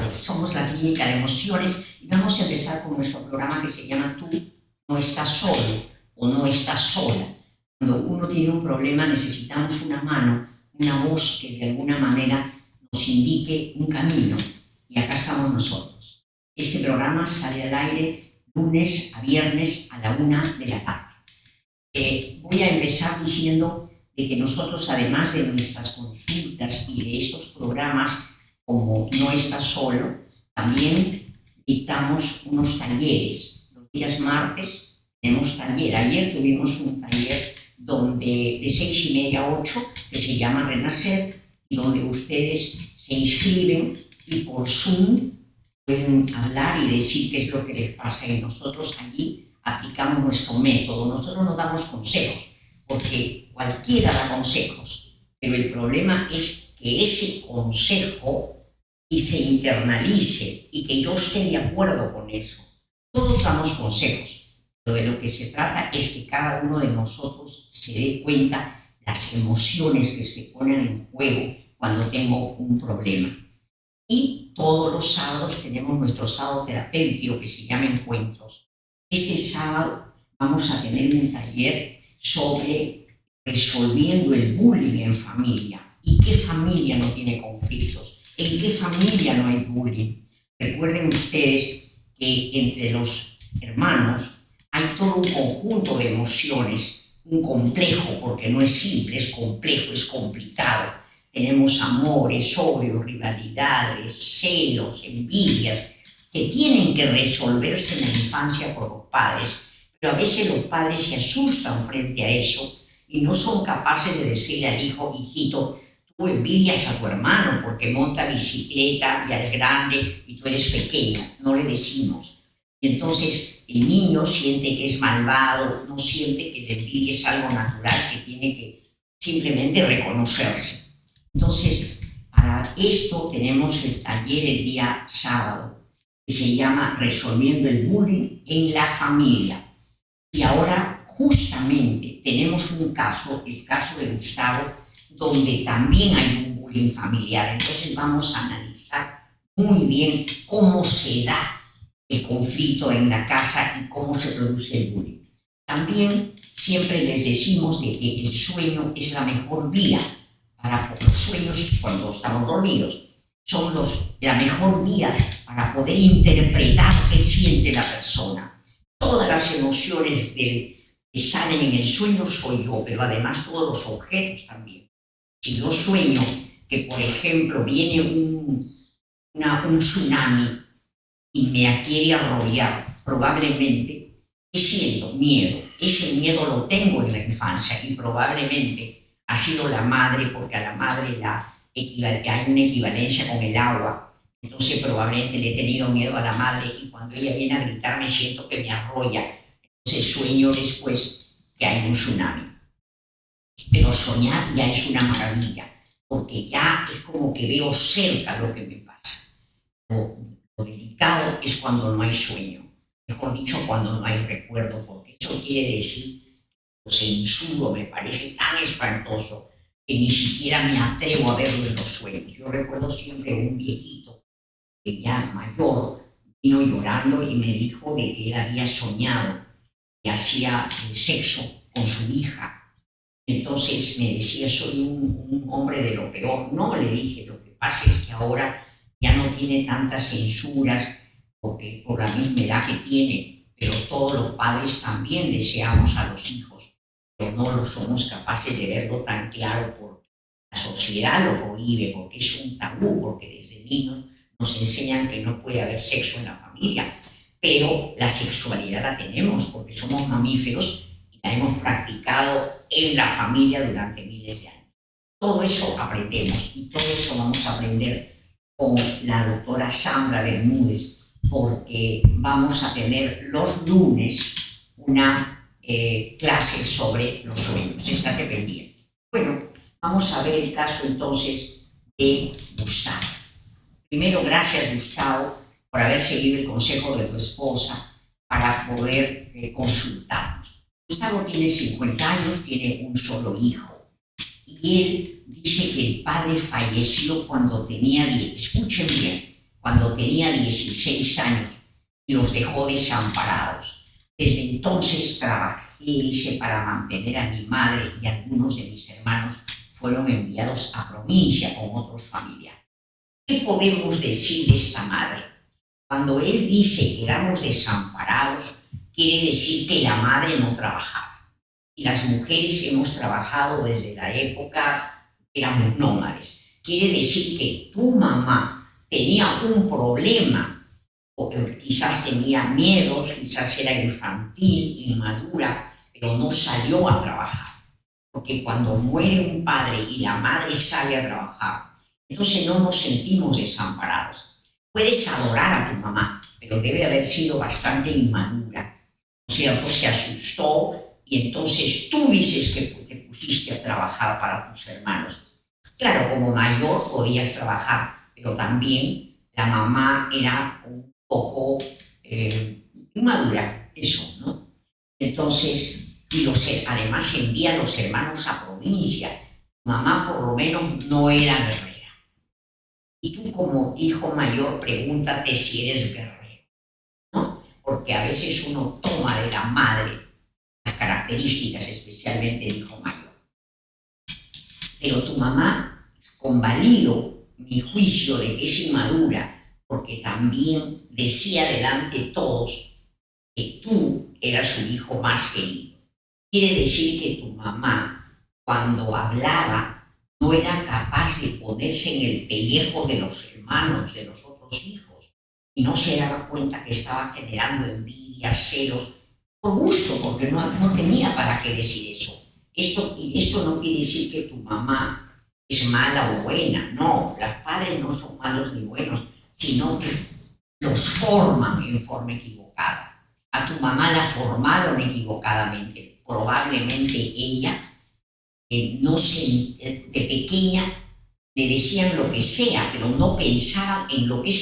tardes. Somos la Clínica de Emociones y vamos a empezar con nuestro programa que se llama Tú no estás solo o no estás sola. Cuando uno tiene un problema necesitamos una mano, una voz que de alguna manera nos indique un camino. Y acá estamos nosotros. Este programa sale al aire lunes a viernes a la 1 de la tarde. Voy a empezar diciendo de que nosotros, además de nuestras consultas y de estos programas, como No Estás Solo, también dictamos unos talleres. Los días martes tenemos taller. Ayer tuvimos un taller de 6:30 a 8, que se llama Renacer, y donde ustedes se inscriben y por Zoom pueden hablar y decir qué es lo que les pasa, y nosotros allí aplicamos nuestro método. Nosotros no damos consejos, porque cualquiera da consejos, pero el problema es que ese consejo y se internalice y que yo esté de acuerdo con eso. Todos damos consejos, pero de lo que se trata es que cada uno de nosotros se dé cuenta las emociones que se ponen en juego cuando tengo un problema. Y todos los sábados tenemos nuestro sábado terapéutico que se llama Encuentros. Este sábado vamos a tener un taller sobre resolviendo el bullying en familia. ¿Y qué familia no tiene conflictos? ¿En qué familia no hay bullying? Recuerden ustedes que entre los hermanos hay todo un conjunto de emociones, un complejo, porque no es simple, es complejo, es complicado. Tenemos amores, odios, rivalidades, celos, envidias, que tienen que resolverse en la infancia por los padres, pero a veces los padres se asustan frente a eso y no son capaces de decirle al hijo: hijito, tú envidias a tu hermano porque monta bicicleta, ya es grande y tú eres pequeña. No le decimos. Y entonces el niño siente que es malvado, no siente que la envidia es algo natural, que tiene que simplemente reconocerse. Entonces, para esto tenemos el taller el día sábado, que se llama Resolviendo el Bullying en la Familia. Y ahora justamente tenemos un caso, el caso de Gustavo, donde también hay un bullying familiar. Entonces vamos a analizar muy bien cómo se da el conflicto en la casa y cómo se produce el bullying. También siempre les decimos de que el sueño es la mejor vía para los sueños cuando estamos dormidos. Son la mejor vía para poder interpretar qué siente la persona. Todas las emociones que salen en el sueño soy yo, pero además todos los objetos también. Si yo sueño que, por ejemplo, viene un tsunami y me quiere arrollar, probablemente siento miedo. Ese miedo lo tengo en la infancia y probablemente ha sido la madre, porque a la madre hay una equivalencia con el agua. Entonces probablemente le he tenido miedo a la madre y cuando ella viene a gritarme siento que me arrolla. Entonces sueño después que hay un tsunami. Pero soñar ya es una maravilla, porque ya es como que veo cerca lo que me pasa. Lo delicado es cuando no hay sueño, mejor dicho, cuando no hay recuerdo, porque eso quiere decir que lo censuro, me parece tan espantoso que ni siquiera me atrevo a verlo en los sueños. Yo recuerdo siempre un viejito que ya mayor vino llorando y me dijo de que él había soñado que hacía sexo con su hija. Entonces me decía: soy un hombre de lo peor. No, le dije, lo que pasa es que ahora ya no tiene tantas censuras porque por la misma edad que tiene, pero todos los padres también deseamos a los hijos, pero no lo somos capaces de verlo tan claro porque la sociedad lo prohíbe, porque es un tabú, porque desde niños nos enseñan que no puede haber sexo en la familia, pero la sexualidad la tenemos porque somos mamíferos y la hemos practicado en la familia durante miles de años. Todo eso aprendemos y todo eso vamos a aprender con la doctora Sandra Bermúdez, porque vamos a tener los lunes una clase sobre los sueños. Estate pendiente. Bueno, vamos a ver el caso entonces de Gustavo. Primero, gracias Gustavo por haber seguido el consejo de tu esposa para poder consultarnos. Gustavo tiene 50 años, tiene un solo hijo y él dice que el padre falleció cuando tenía 10. Escuchen bien, cuando tenía 16 años y los dejó desamparados. Desde entonces trabajé, dice, para mantener a mi madre, y algunos de mis hermanos fueron enviados a provincia con otros familiares. ¿Qué podemos decir de esta madre? Cuando él dice que éramos desamparados, quiere decir que la madre no trabajaba. Y las mujeres hemos trabajado desde la época que éramos nómades. Quiere decir que tu mamá tenía un problema, o quizás tenía miedos, quizás era infantil, inmadura, pero no salió a trabajar. Porque cuando muere un padre y la madre sale a trabajar, entonces no nos sentimos desamparados. Puedes adorar a tu mamá, pero debe haber sido bastante inmadura, ¿no es cierto? Se asustó y entonces tú dices que te pusiste a trabajar para tus hermanos. Claro, como mayor podías trabajar, pero también la mamá era un poco inmadura, eso, ¿no? Entonces, además envía a los hermanos a provincia. Mamá por lo menos no era guerrera. Y tú como hijo mayor pregúntate si eres guerrero, ¿no? Porque a veces uno toma de la madre las características, especialmente el hijo mayor. Pero tu mamá, convalido mi juicio de que es inmadura, porque también decía delante de todos que tú eras su hijo más querido. Quiere decir que tu mamá, cuando hablaba, no era capaz de ponerse en el pellejo de los hermanos, de los otros hijos, y no se daba cuenta que estaba generando envidia, celos, por gusto, porque no tenía para qué decir eso. Esto no quiere decir que tu mamá es mala o buena, no, los padres no son malos ni buenos, sino que los forman en forma equivocada. A tu mamá la formaron equivocadamente, probablemente ella de pequeña le decían lo que sea, pero no pensaban en lo que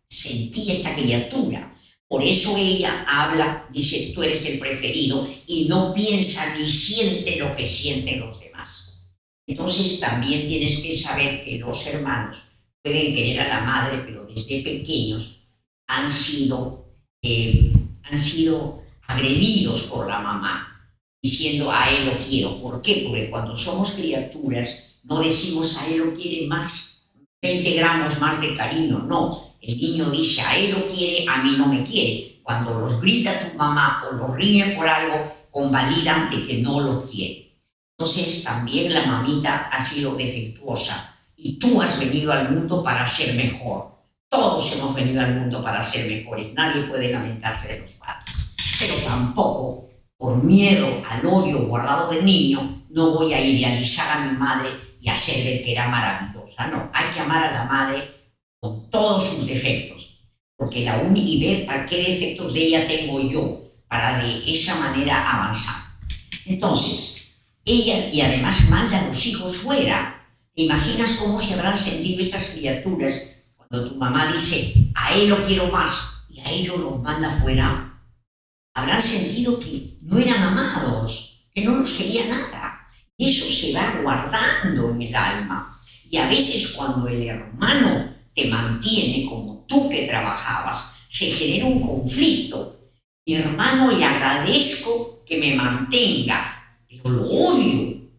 sentía esta criatura. Por eso ella habla, dice, tú eres el preferido, y no piensa ni siente lo que sienten los demás. Entonces también tienes que saber que los hermanos pueden querer a la madre, pero desde pequeños han sido agredidos por la mamá, diciendo a él lo quiero. ¿Por qué? Porque cuando somos criaturas no decimos a él lo quiere más, 20 gramos más de cariño, no. El niño dice a él lo quiere, a mí no me quiere. Cuando los grita tu mamá o los ríe por algo, convalidan de que no lo quiere. Entonces también la mamita ha sido defectuosa y tú has venido al mundo para ser mejor. Todos hemos venido al mundo para ser mejores. Nadie puede lamentarse de los padres. Pero tampoco, por miedo al odio guardado del niño, no voy a idealizar a mi madre y hacer ver que era maravillosa. No, hay que amar a la madre con todos sus defectos, porque y ver para qué defectos de ella tengo yo, para de esa manera avanzar. Entonces, ella, y además manda a los hijos fuera. ¿Te imaginas cómo se habrán sentido esas criaturas cuando tu mamá dice, a él lo quiero más, y a ellos los manda fuera? Habrán sentido que no eran amados, que no los quería nada. Eso se va guardando en el alma. Y a veces cuando el hermano te mantiene como tú que trabajabas, se genera un conflicto. Mi hermano le agradezco que me mantenga, pero lo odio.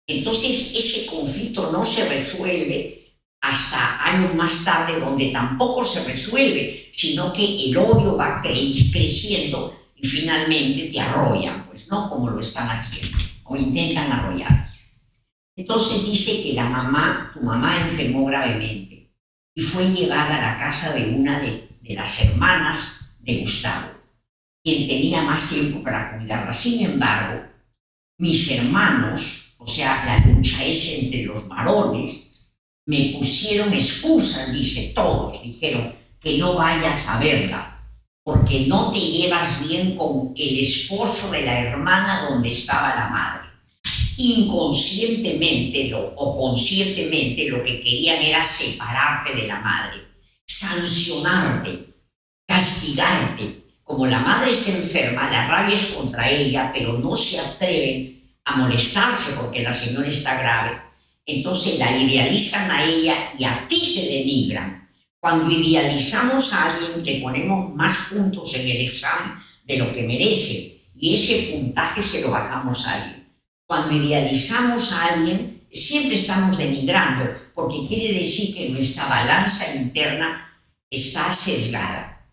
Entonces ese conflicto no se resuelve hasta años más tarde, donde tampoco se resuelve, sino que el odio va creciendo y finalmente te arrollan, pues no como lo están haciendo, o intentan arrollar. Entonces dice que tu mamá enfermó gravemente y fue llevada a la casa de una de las hermanas de Gustavo, quien tenía más tiempo para cuidarla. Sin embargo, mis hermanos, o sea, la lucha es entre los varones, me pusieron excusas, dice, todos dijeron que no vayas a verla, porque no te llevas bien con el esposo de la hermana donde estaba la madre. Inconscientemente o conscientemente lo que querían era separarte de la madre, sancionarte, castigarte. Como la madre está enferma, la rabia es contra ella, pero no se atreven a molestarse porque la señora está grave. Entonces la idealizan a ella y a ti te denigran. Cuando idealizamos a alguien, le ponemos más puntos en el examen de lo que merece y ese puntaje se lo bajamos a alguien. Cuando idealizamos a alguien, siempre estamos denigrando, porque quiere decir que nuestra balanza interna está sesgada.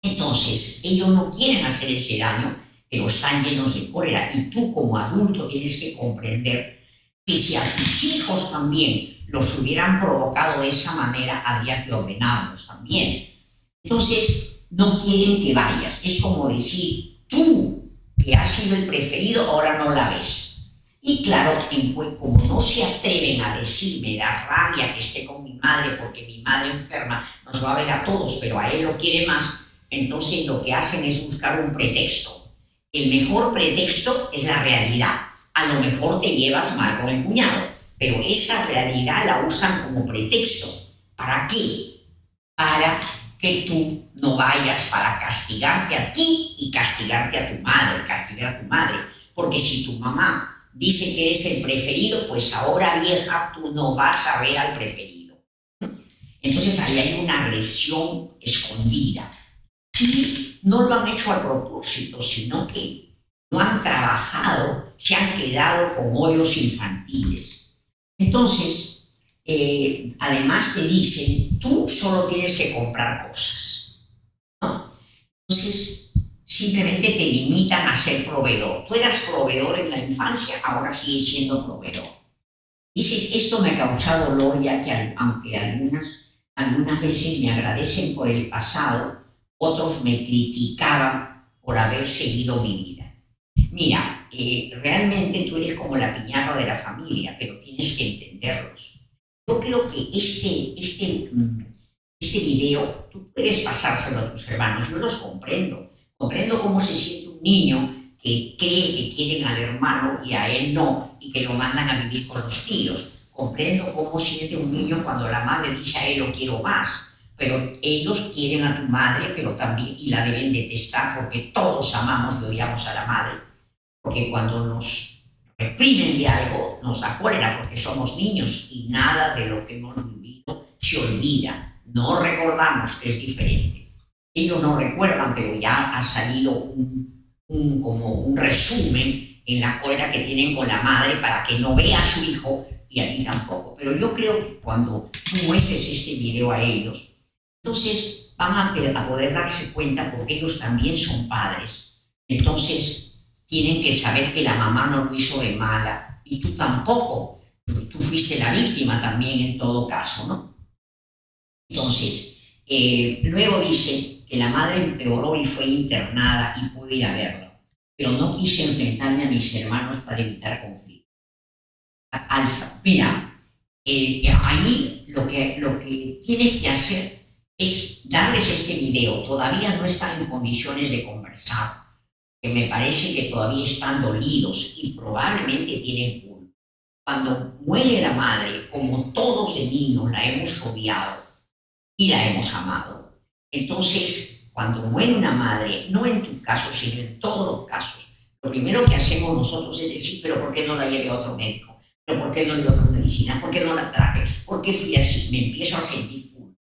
Entonces, ellos no quieren hacer ese daño, pero están llenos de cólera. Y tú como adulto tienes que comprender que si a tus hijos también los hubieran provocado de esa manera, habría que ordenarlos también. Entonces, no quieren que vayas. Es como decir, tú, que has sido el preferido, ahora no la ves. Y claro, como no se atreven a decir, me da rabia que esté con mi madre porque mi madre enferma nos va a ver a todos, pero a él lo quiere más, entonces lo que hacen es buscar un pretexto. El mejor pretexto es la realidad. A lo mejor te llevas mal con el cuñado, pero esa realidad la usan como pretexto. ¿Para qué? Para que tú no vayas, para castigarte a ti y castigarte a tu madre, castigar a tu madre. Porque si tu mamá dice que eres el preferido, pues ahora, vieja, tú no vas a ver al preferido. Entonces ahí hay una agresión escondida. Y no lo han hecho a propósito, sino que no han trabajado, se han quedado con odios infantiles. Entonces, además te dicen, tú solo tienes que comprar cosas, ¿no? Entonces, simplemente te limitan a ser proveedor. Tú eras proveedor en la infancia, ahora sigues siendo proveedor. Dices, esto me ha causado dolor, ya que aunque algunas veces me agradecen por el pasado, otros me criticaban por haber seguido mi vida. Mira, realmente tú eres como la piñata de la familia, pero tienes que entenderlos. Yo creo que este video tú puedes pasárselo a tus hermanos. Yo los comprendo. Comprendo cómo se siente un niño que cree que quieren al hermano y a él no, y que lo mandan a vivir con los tíos. Comprendo cómo siente un niño cuando la madre dice a él lo quiero más. Pero ellos quieren a tu madre, pero también, y la deben detestar, porque todos amamos y odiamos a la madre. Porque cuando nos reprimen de algo, nos da cólera, porque somos niños y nada de lo que hemos vivido se olvida. No recordamos, que es diferente. Ellos no recuerdan, pero ya ha salido como un resumen en la cólera que tienen con la madre para que no vea a su hijo y a ti tampoco. Pero yo creo que cuando tú muestres este video a ellos, entonces van a poder darse cuenta, porque ellos también son padres. Entonces tienen que saber que la mamá no lo hizo de mala y tú tampoco. Tú fuiste la víctima también en todo caso, ¿no? Entonces, luego dice que la madre empeoró y fue internada y pude ir a verlo, pero no quise enfrentarme a mis hermanos para evitar conflicto. Mira, ahí lo que tienes que hacer es darles este video. Todavía no están en condiciones de conversar, que me parece que todavía están dolidos y probablemente tienen culpa. Cuando muere la madre, como todos de niños la hemos odiado y la hemos amado. Entonces, cuando muere una madre, no en tu caso, sino en todos los casos, lo primero que hacemos nosotros es decir, pero ¿por qué no la llevé a otro médico? ¿Pero por qué no le dio otras medicinas? ¿Por qué no la traje? ¿Por qué fui así? Me empiezo a sentir culpa.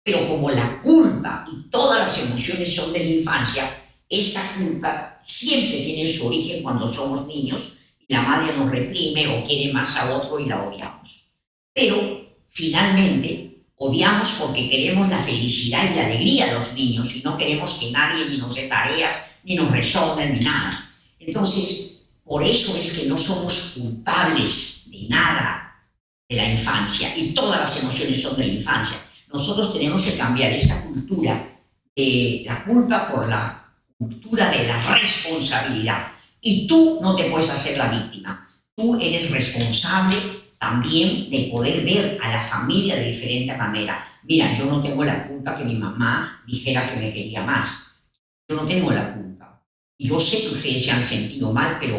Pero como la culpa y todas las emociones son de la infancia, esa culpa siempre tiene su origen cuando somos niños y la madre nos reprime o quiere más a otro y la odiamos. Pero finalmente odiamos porque queremos la felicidad y la alegría de los niños y no queremos que nadie ni nos dé tareas, ni nos resolva, ni nada. Entonces, por eso es que no somos culpables de nada de la infancia y todas las emociones son de la infancia. Nosotros tenemos que cambiar esta cultura de la culpa por la cultura de la responsabilidad. Y tú no te puedes hacer la víctima. Tú eres responsable también de poder ver a la familia de diferente manera. Mira, yo no tengo la culpa que mi mamá dijera que me quería más. Yo no tengo la culpa. Yo sé que ustedes se han sentido mal, pero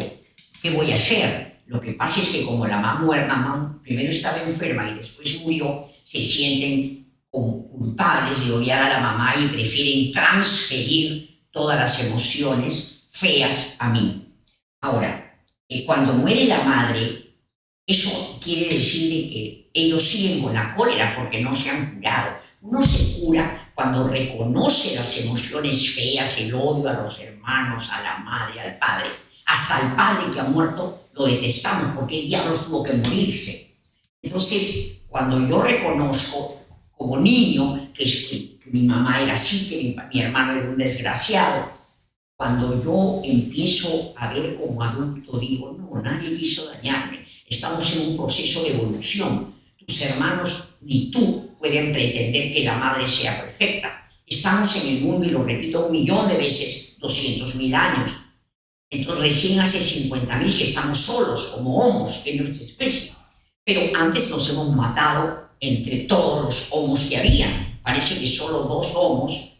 ¿qué voy a hacer? Lo que pasa es que como la mamá primero estaba enferma y después murió, se sienten culpables de odiar a la mamá y prefieren transferir todas las emociones feas a mí. Ahora, cuando muere la madre, eso quiere decir de que ellos siguen con la cólera porque no se han curado. Uno se cura cuando reconoce las emociones feas, el odio a los hermanos, a la madre, al padre. Hasta el padre que ha muerto lo detestamos porque el diablo tuvo que morirse. Entonces, cuando yo reconozco como niño que mi mamá era así, que mi hermano era un desgraciado, cuando yo empiezo a ver como adulto, digo, no, nadie quiso dañarme. Estamos en un proceso de evolución. Tus hermanos ni tú pueden pretender que la madre sea perfecta. Estamos en el mundo, y lo repito 1.000.000 de veces, 200.000 años. Entonces recién hace 50.000 que estamos solos, como homos, en nuestra especie. Pero antes nos hemos matado entre todos los homos que había. Parece que solo 2 homos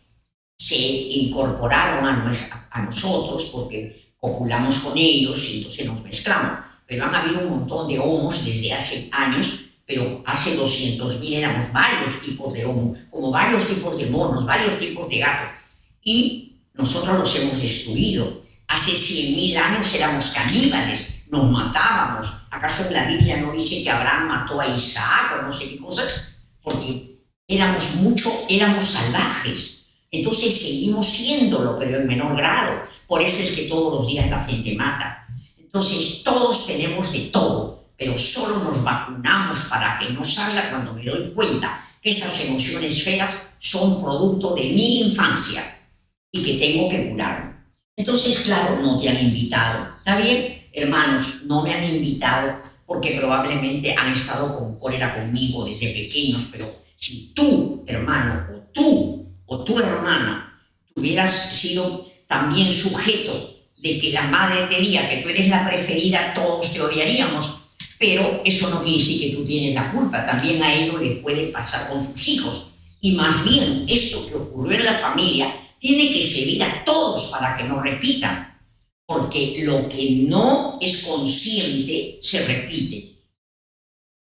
se incorporaron a nosotros porque copulamos con ellos y entonces nos mezclamos. Pero han habido un montón de homos desde hace años, pero hace 200.000 éramos varios tipos de homo, como varios tipos de monos, varios tipos de gatos. Y nosotros los hemos destruido. Hace 100.000 años éramos caníbales, nos matábamos. ¿Acaso en la Biblia no dice que Abraham mató a Isaac o no sé qué cosas? Porque éramos salvajes. Entonces seguimos siéndolo, pero en menor grado. Por eso es que todos los días la gente mata. Entonces todos tenemos de todo, pero solo nos vacunamos para que no salga cuando me doy cuenta que esas emociones feas son producto de mi infancia y que tengo que curarme. Entonces, claro, no te han invitado. ¿Está bien? Hermanos, no me han invitado porque probablemente han estado con cólera conmigo desde pequeños, pero si tú, hermano, o tu hermana hubieras sido también sujeto de que la madre te diga que tú eres la preferida, todos te odiaríamos, pero eso no quiere decir que tú tienes la culpa, también a ellos le puede pasar con sus hijos. Y más bien, esto que ocurrió en la familia tiene que servir a todos para que no repitan, porque lo que no es consciente se repite.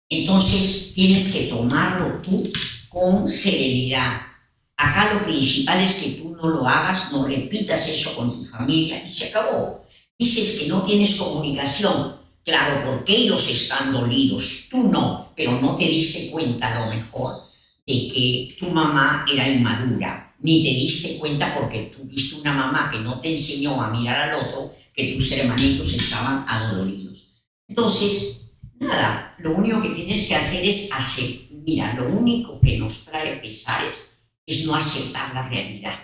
Entonces tienes que tomarlo tú con serenidad. Acá lo principal es que tú no lo hagas, no repitas eso con tu familia y se acabó. Dices que no tienes comunicación, claro, porque ellos están dolidos, tú no, pero no te diste cuenta a lo mejor de que tu mamá era inmadura, ni te diste cuenta porque tuviste una mamá que no te enseñó a mirar al otro, que tus hermanitos estaban adoloridos. Entonces, nada, lo único que tienes que hacer es aceptar. Mira, lo único que nos trae pesares es no aceptar la realidad.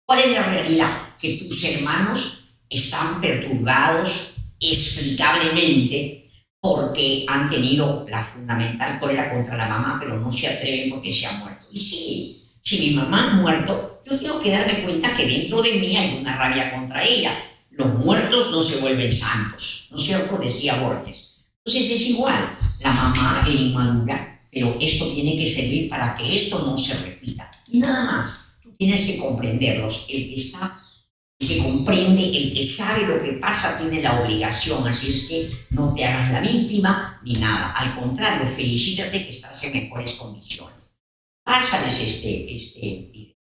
¿Cuál es la realidad? Que tus hermanos están perturbados explicablemente porque han tenido la fundamental cólera contra la mamá, pero no se atreven porque se ha muerto. Y si mi mamá ha muerto, yo tengo que darme cuenta que dentro de mí hay una rabia contra ella. Los muertos no se vuelven santos, ¿no es cierto? Decía Borges. Entonces es igual, la mamá era inmadura, pero esto tiene que servir para que esto no se repita. Y nada más, tú tienes que comprenderlos. El que comprende, el que sabe lo que pasa, tiene la obligación. Así es que no te hagas la víctima ni nada. Al contrario, felicítate que estás en mejores condiciones. Pásales este video.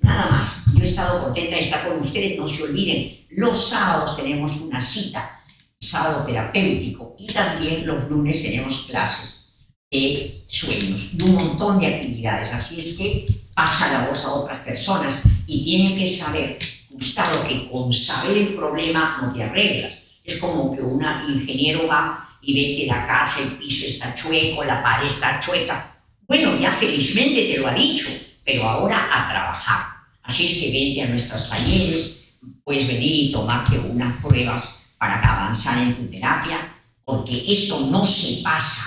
Nada más, yo he estado contenta de estar con ustedes. No se olviden, los sábados tenemos una cita, sábado terapéutico, y también los lunes tenemos clases de sueños y un montón de actividades. Así es que pasa la voz a otras personas y tienen que saber, Gustavo, que con saber el problema no te arreglas. Es como que un ingeniero va y ve que la casa, el piso está chueco, la pared está chueca. Bueno, ya felizmente te lo ha dicho, pero ahora a trabajar. Así es que vente a nuestros talleres, puedes venir y tomarte unas pruebas para avanzar en tu terapia, porque esto no se pasa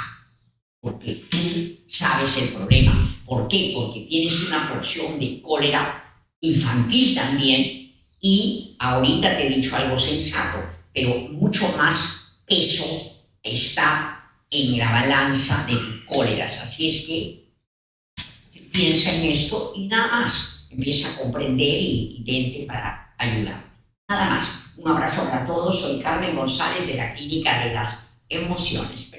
porque tú sabes el problema. ¿Por qué? Porque tienes una porción de cólera infantil también, y ahorita te he dicho algo sensato, pero mucho más peso está en la balanza de tus cóleras. Así es que piensa en esto y nada más, empieza a comprender y vente para ayudarte. Nada más, un abrazo para todos. Soy Carmen González de la Clínica de las Emociones.